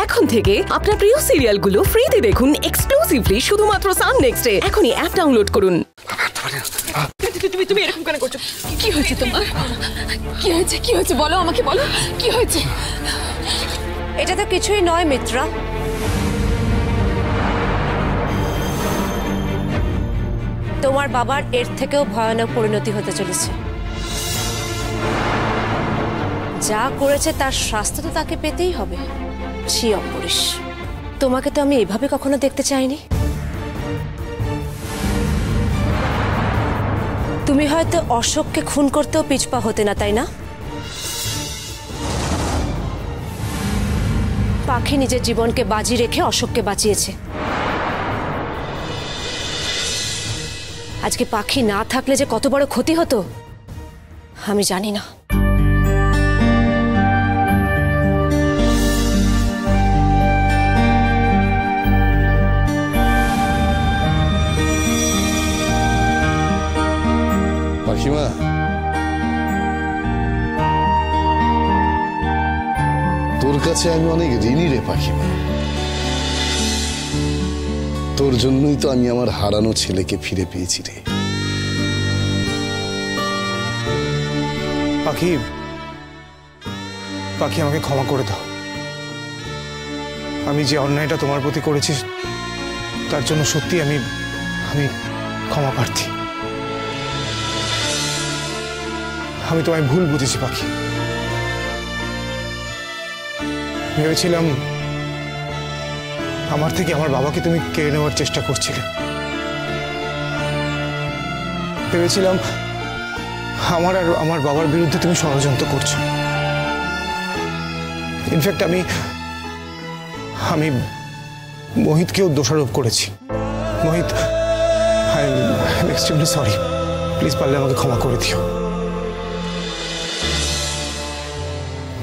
এখন থেকে আপনার প্রিয় সিরিয়ালগুলো ফ্রিতে দেখুন এক্সক্লুসিভলি শুধুমাত্র সান নেক্সটে। এখনই অ্যাপ ডাউনলোড করুন। তুমি এরকম কেন করছো? কি হয়েছে তোমার? কি হয়েছে বলো আমাকে, বলো কি হয়েছে? এটা তো কিছুই নয় মিত্রা। তোমার বাবার এর থেকেও ভয়ানক পরিণতি হতে চলেছে। যা করেছে তার শাস্তি তো তাকে পেতেই হবে। ছি অম্বরীশ, তোমাকে তো আমি এভাবে কখনো দেখতে চাইনি। তুমি হয়তো অশোককে খুন করতেও পিছপা হতে না, তাই না? পাখি নিজের জীবনকে বাজি রেখে অশোককে বাঁচিয়েছে। আজকে পাখি না থাকলে যে কত বড় ক্ষতি হতো আমি জানি না। পাখিমা, তোর কাছে আমি অনেক ঋণী রে পাখিমা। তোর জন্যই তো আমি আমার হারানো ছেলেকে ফিরে পেয়েছি রে। পাখি, পাখি আমাকে ক্ষমা করে দাও। আমি যে অন্যায়টা তোমার প্রতি করেছি তার জন্য সত্যি আমি ক্ষমা প্রার্থী। আমি তোমায় ভুল বুঝেছি পাখি। ভেবেছিলাম আমার থেকে আমার বাবাকে তুমি কেড়ে নেওয়ার চেষ্টা করছিলে। ভেবেছিলাম আমার আর আমার বাবার বিরুদ্ধে তুমি ষড়যন্ত্র করছো। ইনফ্যাক্ট আমি মোহিতকেও দোষারোপ করেছি। Mohit, I am extremely sorry. Please পারলে আমাকে ক্ষমা করে দিও।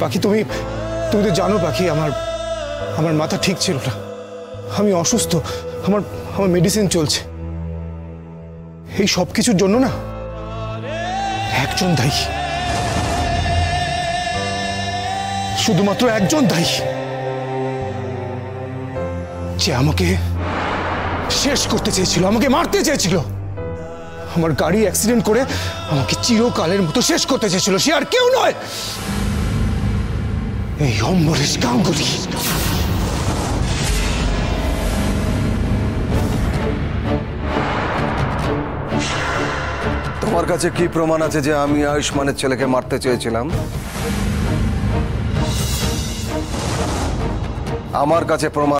পাখি, তুমি তো জানো পাখি, আমার মাথা ঠিক ছিল না। আমি অসুস্থ, আমার মেডিসিন চলছে। এই সব কিছুর জন্য না একজন দায়ী, শুধুমাত্র একজন দায়ী, যে আমাকে শেষ করতে চেয়েছিল, আমাকে মারতে চেয়েছিল। আমার গাড়ি অ্যাক্সিডেন্ট করে আমাকে চিরকালের মতো শেষ করতে চেয়েছিল। সে আর কেউ নয়, এই অম্বরীশ গাঙ্গুলি। তোমার কাছে কি প্রমাণ আছে যে আমি আয়ুষ্মানের ছেলেকে মারতে চেয়েছিলাম? আমার কাছে প্রমাণ